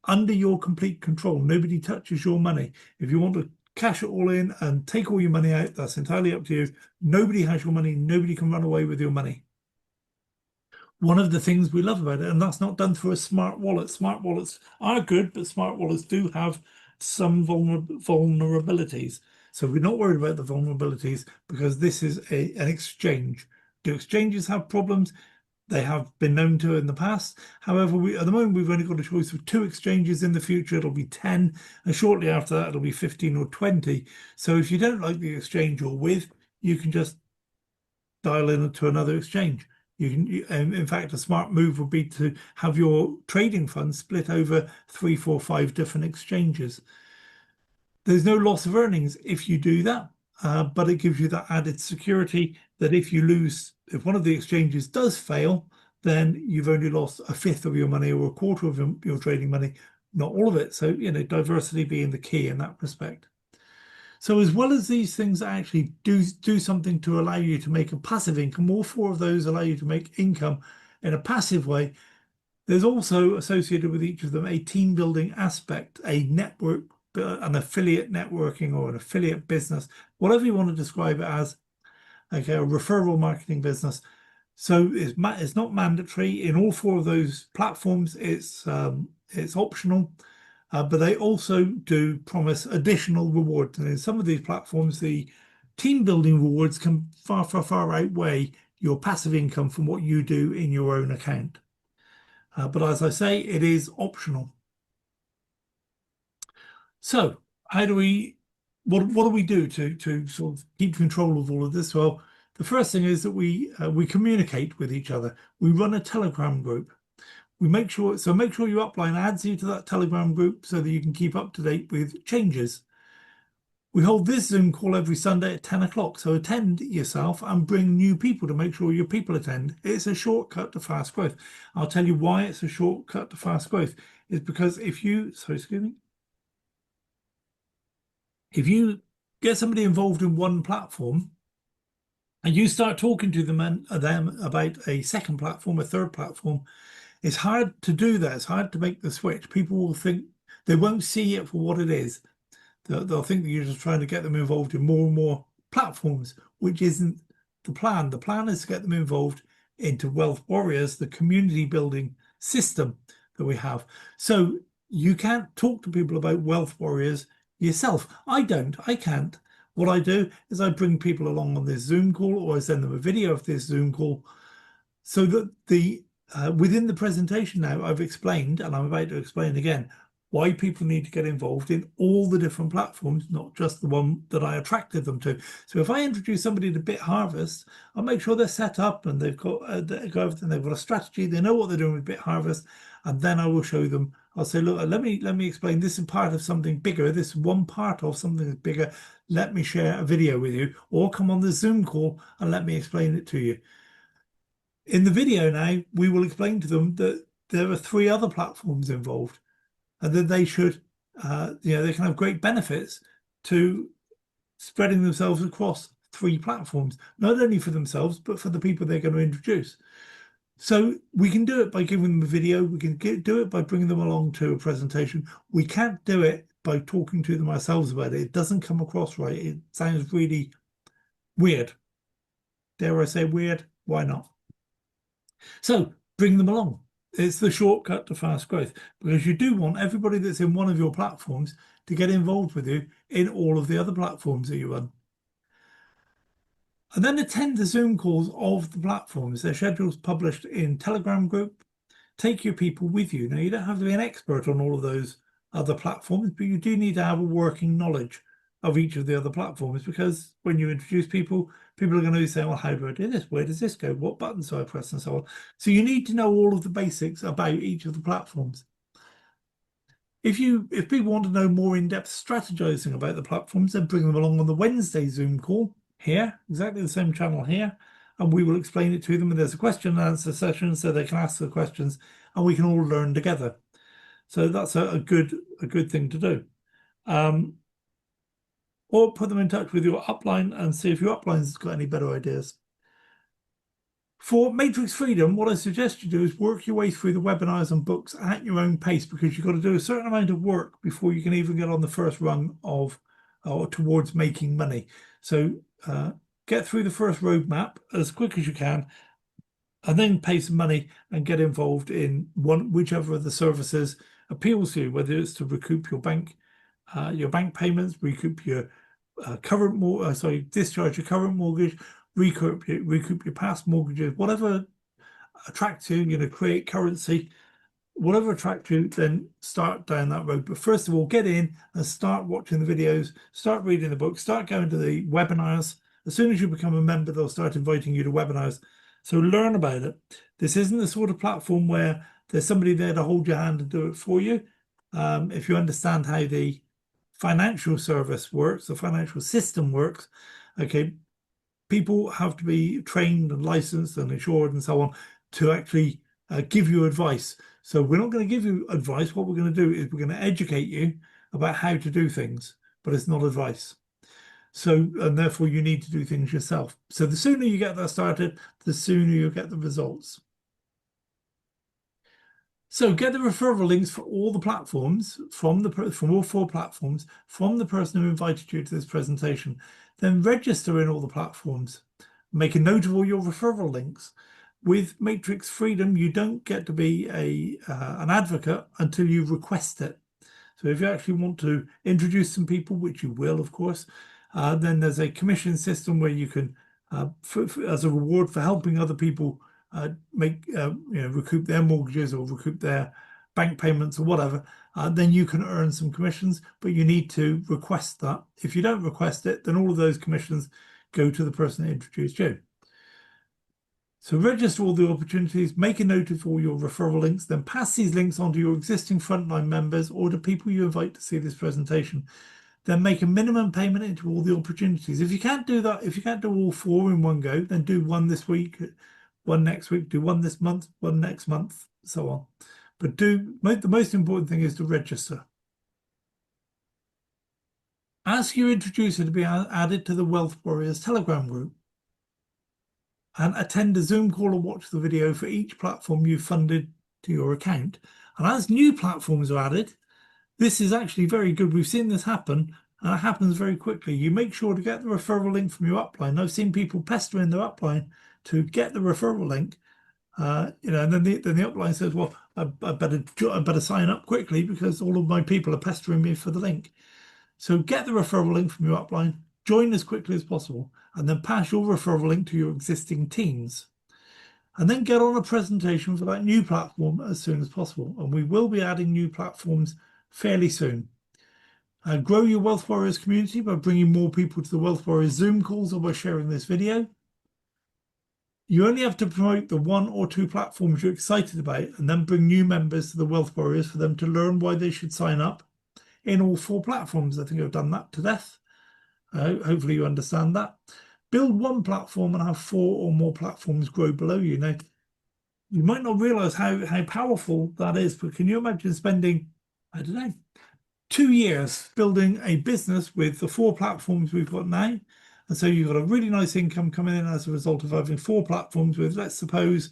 under your complete control. Nobody touches your money. If you want to cash it all in and take all your money out, that's entirely up to you. Nobody has your money. Nobody can run away with your money. One of the things we love about it, and that's not done through a smart wallet. Smart wallets are good, but smart wallets do have some vulnerabilities. So we're not worried about the vulnerabilities because this is an exchange. Do exchanges have problems? They have been known to in the past. However, at the moment, we've only got a choice of 2 exchanges. In the future, it'll be 10. And shortly after that, it'll be 15 or 20. So if you don't like the exchange you're with, you can just dial in to another exchange. In fact, a smart move would be to have your trading funds split over 3, 4, 5 different exchanges. There's no loss of earnings if you do that, but it gives you that added security that if if one of the exchanges does fail, then you've only lost a fifth of your money or a quarter of your trading money, not all of it. So, diversity being the key in that respect. So as well as these things that actually do something to allow you to make a passive income, all 4 of those allow you to make income in a passive way. There's also associated with each of them a team building aspect, a network, an affiliate networking or an affiliate business, whatever you want to describe it as, okay, a referral marketing business. So it's not mandatory in all 4 of those platforms. It's optional. But they also do promise additional rewards. And in some of these platforms, the team building rewards can far, far, far outweigh your passive income from what you do in your own account. But as I say, it is optional. So what do we do to sort of keep control of all of this? Well, the first thing is that we communicate with each other. We run a Telegram group. Make sure you upline adds you to that Telegram group so that you can keep up to date with changes. We hold this Zoom call every Sunday at 10 o'clock. So attend yourself and bring new people to make sure your people attend. It's a shortcut to fast growth. I'll tell you why it's a shortcut to fast growth. It's because if you get somebody involved in one platform and you start talking to them about a second platform, a third platform, it's hard to do that. It's hard to make the switch. People will think they won't see it for what it is. They'll think that you're just trying to get them involved in more and more platforms, which isn't the plan. The plan is to get them involved into Wealth Warriors, the community building system that we have. So you can't talk to people about Wealth Warriors yourself. I can't. What I do is I bring people along on this Zoom call, or I send them a video of this Zoom call, so that within the presentation now, I've explained, and I'm about to explain again, why people need to get involved in all the different platforms, not just the one that I attracted them to. So if I introduce somebody to Bit Harvest, I'll make sure they're set up and they've got everything. They've got a strategy. They know what they're doing with Bit Harvest, and then I will show them. I'll say, look, let me explain. This is part of something bigger. This is one part of something that's bigger. Let me share a video with you, or come on the Zoom call and let me explain it to you. In the video now, we will explain to them that there are 3 other platforms involved, and that they should, they can have great benefits to spreading themselves across 3 platforms, not only for themselves, but for the people they're going to introduce. So we can do it by giving them a video. We can do it by bringing them along to a presentation. We can't do it by talking to them ourselves about it. It doesn't come across right. It sounds really weird. Dare I say weird? Why not? So bring them along. It's the shortcut to fast growth, because you do want everybody that's in one of your platforms to get involved with you in all of the other platforms that you run. And then attend the Zoom calls of the platforms. Their schedules published in Telegram group. Take your people with you. Now, you don't have to be an expert on all of those other platforms, but you do need to have a working knowledge of each of the other platforms, because when you introduce people, people are going to be saying, well, how do I do this? Where does this go? What buttons do I press? And so on. So you need to know all of the basics about each of the platforms. If people want to know more in-depth strategizing about the platforms, then bring them along on the Wednesday Zoom call here, exactly the same channel here, and we will explain it to them. And there's a question and answer session, so they can ask the questions and we can all learn together. So that's a good thing to do. Or put them in touch with your upline and see if your upline's got any better ideas. For Matrix Freedom, what I suggest you do is work your way through the webinars and books at your own pace, because you've got to do a certain amount of work before you can even get on the first rung of or towards making money. So get through the first roadmap as quick as you can, and then pay some money and get involved in whichever of the services appeals to you, whether it's to recoup your bank payments, recoup your discharge your current mortgage, recoup your past mortgages, whatever attracts you, create currency, whatever attracts you, then start down that road. But first of all, get in and start watching the videos, start reading the book, start going to the webinars. As soon as you become a member, they'll start inviting you to webinars. So learn about it. This isn't the sort of platform where there's somebody there to hold your hand and do it for you. If you understand how the financial service works, the financial system works, okay, people have to be trained and licensed and insured and so on to actually give you advice. So we're not going to give you advice. What we're going to do is we're going to educate you about how to do things, but it's not advice. So, and therefore you need to do things yourself. So the sooner you get that started, the sooner you get the results. So get the referral links for all the platforms from all 4 platforms from the person who invited you to this presentation. Then register in all the platforms. Make a note of all your referral links. With Matrix Freedom, you don't get to be an advocate until you request it. So if you actually want to introduce some people, which you will, of course, then there's a commission system where you can, as a reward for helping other people recoup their mortgages or recoup their bank payments or whatever, then you can earn some commissions, but you need to request that. If you don't request it, then all of those commissions go to the person that introduced you. So register all the opportunities, make a note of all your referral links, then pass these links on to your existing frontline members or to people you invite to see this presentation. Then make a minimum payment into all the opportunities. If you can't do that, if you can't do all 4 in one go, then do one this week, one next week, do one this month, one next month, so on. But the most important thing is to register. Ask your introducer to be added to the Wealth Warriors Telegram group, and attend a Zoom call or watch the video for each platform you funded to your account. And as new platforms are added, this is actually very good. We've seen this happen, and it happens very quickly. You make sure to get the referral link from your upline. I've seen people pestering their upline to get the referral link, and then the upline says, well, I better sign up quickly because all of my people are pestering me for the link. So get the referral link from your upline, join as quickly as possible, and then pass your referral link to your existing teams. And then get on a presentation for that new platform as soon as possible. And we will be adding new platforms fairly soon. Grow your Wealth Warriors community by bringing more people to the Wealth Warriors Zoom calls or by sharing this video. You only have to promote the 1 or 2 platforms you're excited about, and then bring new members to the Wealth Warriors for them to learn why they should sign up in all 4 platforms. I think I've done that to death. Hopefully you understand that. Build 1 platform and have 4 or more platforms grow below you. Now, you might not realize how powerful that is, but can you imagine spending, I don't know, 2 years building a business with the 4 platforms we've got now? And so you've got a really nice income coming in as a result of having 4 platforms with, let's suppose,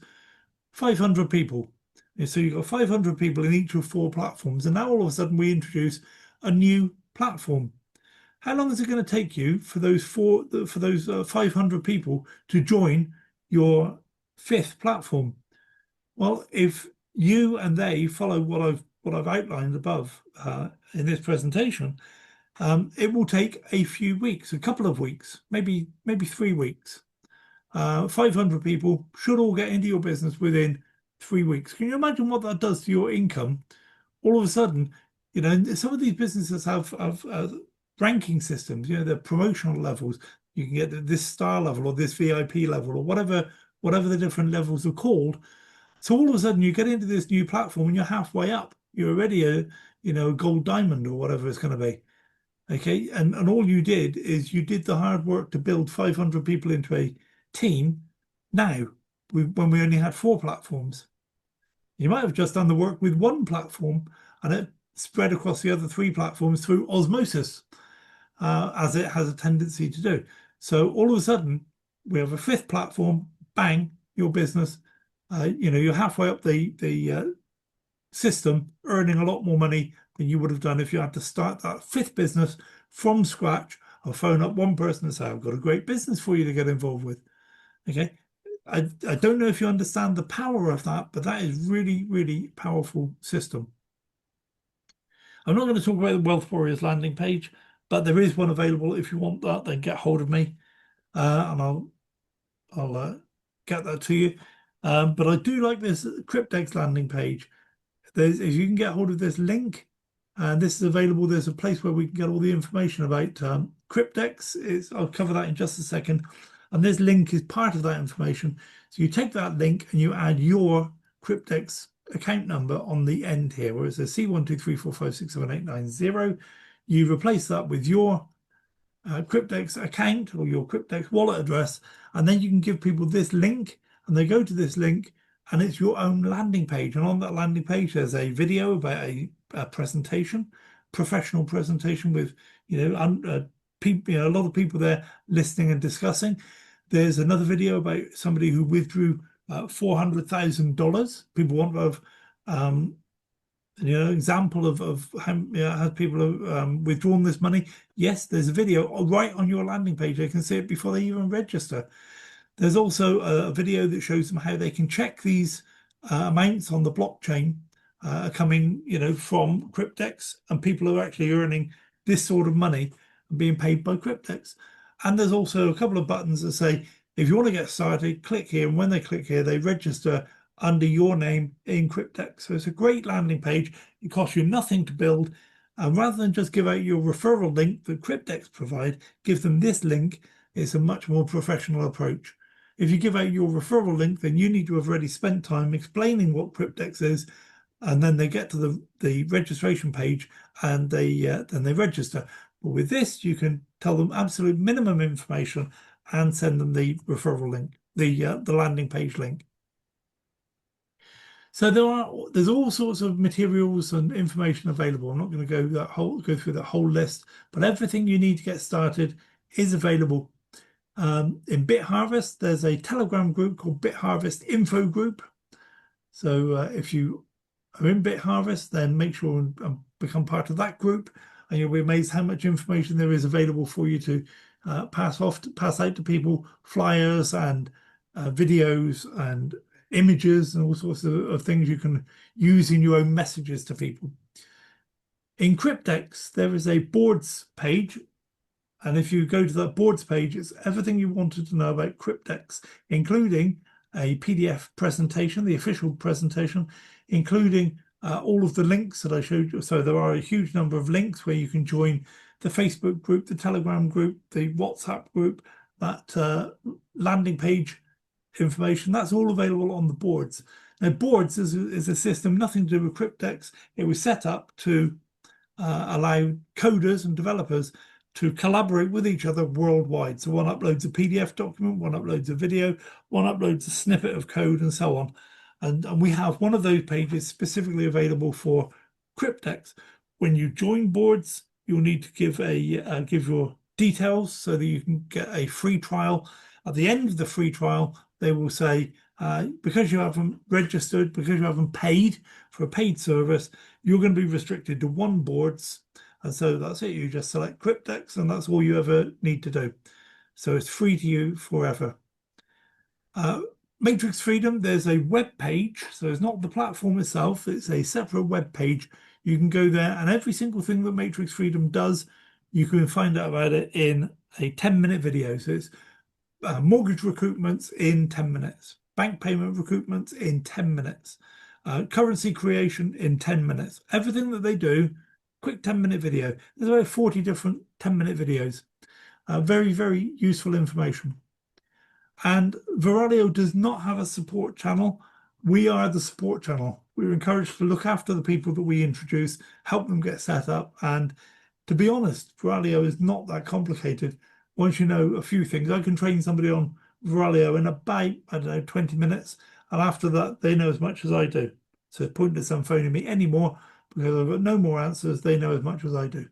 500 people. And so you've got 500 people in each of 4 platforms. And now all of a sudden we introduce a new platform. How long is it going to take you for those 500 people to join your 5th platform? Well, if you and they follow what I've outlined above in this presentation, it will take a few weeks, a couple of weeks, maybe 3 weeks. 500 people should all get into your business within 3 weeks. Can you imagine what that does to your income? All of a sudden, some of these businesses have ranking systems. The promotional levels. You can get this star level or this VIP level or whatever the different levels are called. So all of a sudden, you get into this new platform and you're halfway up. You're already a gold diamond or whatever it's going to be. Okay, and all you did is you did the hard work to build 500 people into a team. Now, when we only had 4 platforms, you might have just done the work with one platform and it spread across the other 3 platforms through osmosis, as it has a tendency to do. So all of a sudden, we have a 5th platform. Bang, your business. You're halfway up the system, earning a lot more money than you would have done if you had to start that 5th business from scratch or phone up one person and say, I've got a great business for you to get involved with. Okay. I don't know if you understand the power of that, but that is really, really powerful system. I'm not going to talk about the Wealth Warriors landing page, but there is one available. If you want that, then get hold of me, and I'll get that to you. But I do like this Cryptex landing page. If you can get hold of this link, and this is available, there's a place where we can get all the information about Cryptex. I'll cover that in just a second. And this link is part of that information. So you take that link and you add your Cryptex account number on the end here, where it says C123456789. You replace that with your Cryptex account or your Cryptex wallet address, and then you can give people this link, and they go to this link, and it's your own landing page. And on that landing page, there's a video about a presentation, professional presentation with people, a lot of people there listening and discussing. There's another video about somebody who withdrew $400,000. People want to have example of how people have withdrawn this money. Yes, there's a video right on your landing page. They can see it before they even register. There's also a video that shows them how they can check these amounts on the blockchain coming, from Cryptex, and people are actually earning this sort of money and being paid by Cryptex. And there's also a couple of buttons that say, if you want to get started, click here. And when they click here, they register under your name in Cryptex. So it's a great landing page. It costs you nothing to build. And rather than just give out your referral link that Cryptex provide, give them this link. It's a much more professional approach. If you give out your referral link, then you need to have already spent time explaining what Cryptex is, and then they get to the registration page and then they register. But with this, you can tell them absolute minimum information and send them the referral link, the landing page link. So there's all sorts of materials and information available. I'm not going to go through that whole list, but everything you need to get started is available. In BitHarvest, there's a Telegram group called BitHarvest Info Group. So if you are in BitHarvest, then make sure and become part of that group, and you'll be amazed how much information there is available for you to pass out to people, flyers and videos and images and all sorts of things you can use in your own messages to people. In Cryptex, there is a boards page. And if you go to that boards page, it's everything you wanted to know about Cryptex, including a PDF presentation, the official presentation, including all of the links that I showed you. So there are a huge number of links where you can join the Facebook group, the Telegram group, the WhatsApp group, that landing page information. That's all available on the boards. Now, boards is a system, nothing to do with Cryptex. It was set up to allow coders and developers to collaborate with each other worldwide. So one uploads a PDF document, one uploads a video, one uploads a snippet of code, and so on. And we have one of those pages specifically available for Cryptex. When you join boards, you'll need to give your details so that you can get a free trial. At the end of the free trial, they will say, because you haven't registered, because you haven't paid for a paid service, you're going to be restricted to 1 boards. And so that's it. You just select Cryptex, and that's all you ever need to do. So it's free to you forever. Matrix Freedom, there's a web page. So it's not the platform itself, it's a separate web page. You can go there, and every single thing that Matrix Freedom does, you can find out about it in a 10-minute video. So it's mortgage recoupments in 10 minutes, bank payment recoupments in 10 minutes, currency creation in 10 minutes. Everything that they do, quick 10-minute video. There's about 40 different 10-minute videos. Very, very useful information. And Veralio does not have a support channel. We are the support channel. We're encouraged to look after the people that we introduce, help them get set up. And to be honest, Veralio is not that complicated. Once you know a few things, I can train somebody on Veralio in about, I don't know, 20 minutes. And after that, they know as much as I do. So it's pointless them phoning me anymore because I've got no more answers. They know as much as I do.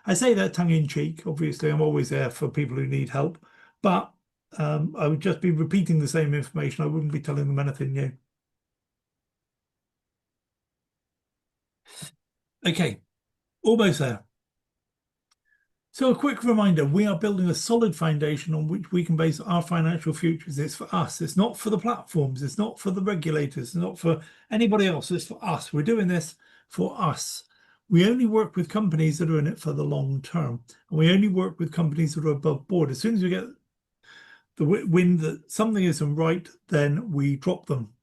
I say that tongue in cheek. Obviously, I'm always there for people who need help. But I would just be repeating the same information. I wouldn't be telling them anything new. Okay, almost there. So a quick reminder, we are building a solid foundation on which we can base our financial futures. It's for us. It's not for the platforms. It's not for the regulators. It's not for anybody else. It's for us. We're doing this for us. We only work with companies that are in it for the long term. And we only work with companies that are above board. As soon as we get the wind that something isn't right, then we drop them.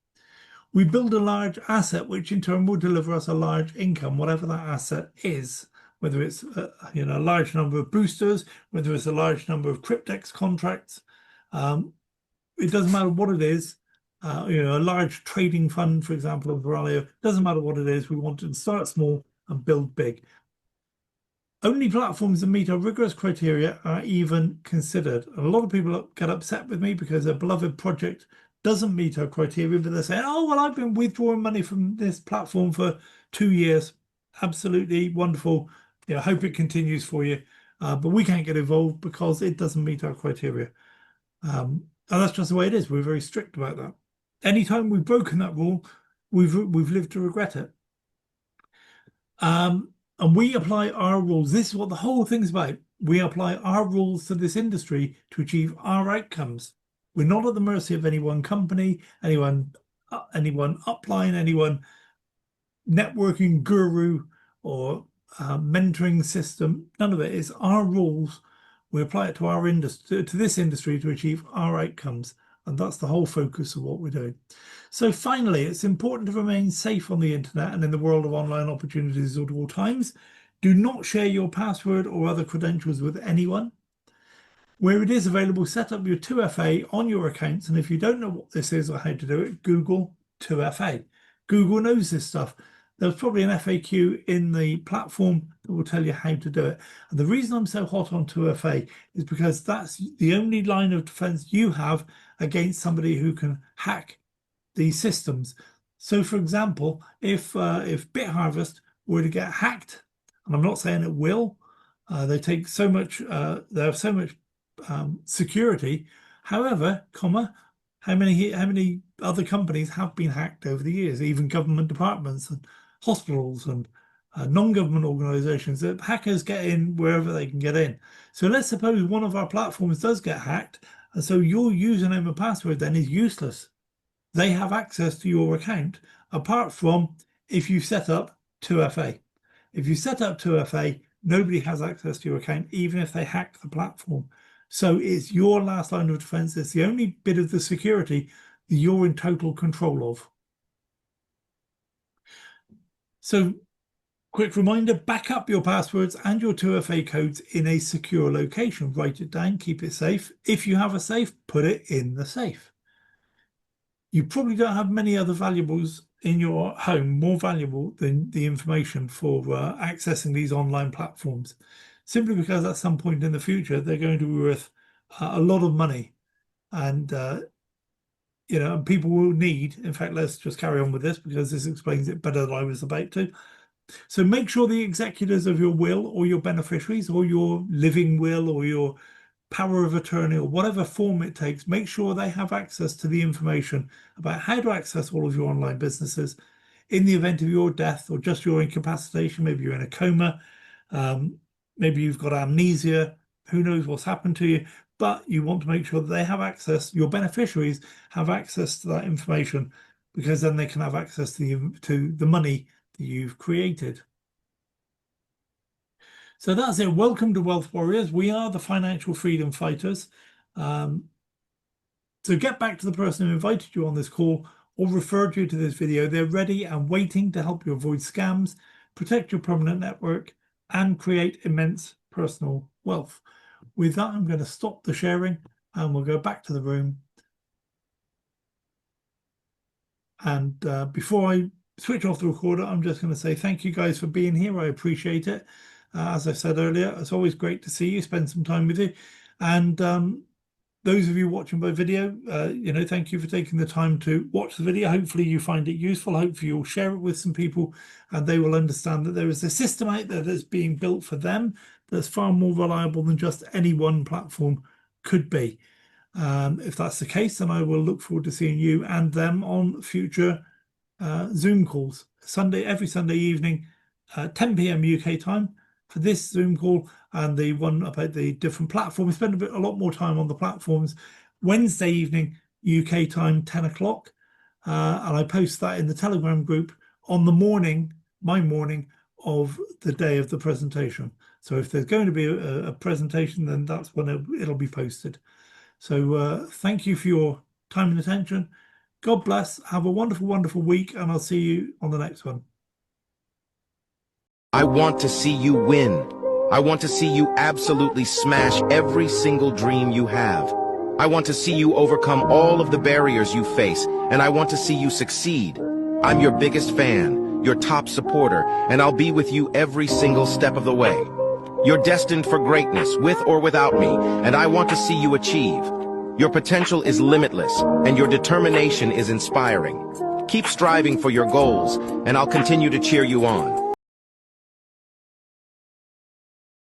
We build a large asset, which in turn will deliver us a large income, whatever that asset is, whether it's a large number of boosters, whether it's a large number of Cryptex contracts. It doesn't matter what it is. A large trading fund, for example, of Veralio, doesn't matter what it is. We want to start small and build big. Only platforms that meet our rigorous criteria are even considered. And a lot of people get upset with me because their beloved project doesn't meet our criteria, but they're saying, oh, well, I've been withdrawing money from this platform for 2 years. Absolutely wonderful. I hope it continues for you. But we can't get involved because it doesn't meet our criteria. And that's just the way it is. We're very strict about that. Anytime we've broken that rule, we've lived to regret it. And we apply our rules. This is what the whole thing's about. We apply our rules to this industry to achieve our outcomes. We're not at the mercy of any one company, anyone upline, anyone networking guru or mentoring system. None of it. It's our rules. We apply it to our industry, to this industry, to achieve our outcomes. And that's the whole focus of what we're doing. So finally, it's important to remain safe on the internet and in the world of online opportunities at all times. Do not share your password or other credentials with anyone. Where it is available, set up your 2FA on your accounts. And if you don't know what this is or how to do it, Google 2FA. Google knows this stuff. There's probably an FAQ in the platform that will tell you how to do it. And the reason I'm so hot on 2FA is because that's the only line of defense you have against somebody who can hack these systems. So, for example, if BitHarvest were to get hacked, and I'm not saying it will, they take so much, they have so much security. However, how many other companies have been hacked over the years? Even government departments and hospitals and non-government organizations. That hackers get in wherever they can get in. So let's suppose one of our platforms does get hacked, and so your username and password then is useless. They have access to your account, apart from if you set up 2FA. If you set up 2FA, nobody has access to your account, even if they hack the platform. So it's your last line of defense. It's the only bit of the security that you're in total control of. So quick reminder, back up your passwords and your 2FA codes in a secure location. Write it down, keep it safe. If you have a safe, put it in the safe. You probably don't have many other valuables in your home more valuable than the information for accessing these online platforms, simply because at some point in the future they're going to be worth a lot of money, and people will need. In fact, let's just carry on with this because this explains it better than I was about to. So make sure the executors of your will, or your beneficiaries, or your living will, or your power of attorney, or whatever form it takes, make sure they have access to the information about how to access all of your online businesses in the event of your death or just your incapacitation. Maybe you're in a coma, maybe you've got amnesia, who knows what's happened to you, but you want to make sure that they have access, your beneficiaries have access to that information, because then they can have access to the money that you've created. So that's it. Welcome to Wealth Warriors. We are the financial freedom fighters. So get back to the person who invited you on this call or referred you to this video. They're ready and waiting to help you avoid scams, protect your permanent network, and create immense personal wealth. With that, I'm going to stop the sharing and we'll go back to the room. And before I switch off the recorder, I'm just going to say thank you guys for being here. I appreciate it. As I said earlier, it's always great to see you, spend some time with you. And those of you watching by video, thank you for taking the time to watch the video. Hopefully you find it useful. Hopefully you'll share it with some people and they will understand that there is a system out there that's being built for them that's far more reliable than just any one platform could be. If that's the case, then I will look forward to seeing you and them on future Zoom calls. Every Sunday evening, 10 p.m. UK time for this Zoom call, and the one about the different platforms. We spend a lot more time on the platforms. Wednesday evening UK time, 10 o'clock, and I post that in the Telegram group on the morning, my morning of the day of the presentation. So if there's going to be a presentation, then that's when it'll be posted. So thank you for your time and attention. God bless. Have a wonderful, wonderful week, and I'll see you on the next one. I want to see you win. I want to see you absolutely smash every single dream you have. I want to see you overcome all of the barriers you face, and I want to see you succeed. I'm your biggest fan, your top supporter, and I'll be with you every single step of the way. You're destined for greatness, with or without me, and I want to see you achieve. Your potential is limitless, and your determination is inspiring. Keep striving for your goals, and I'll continue to cheer you on.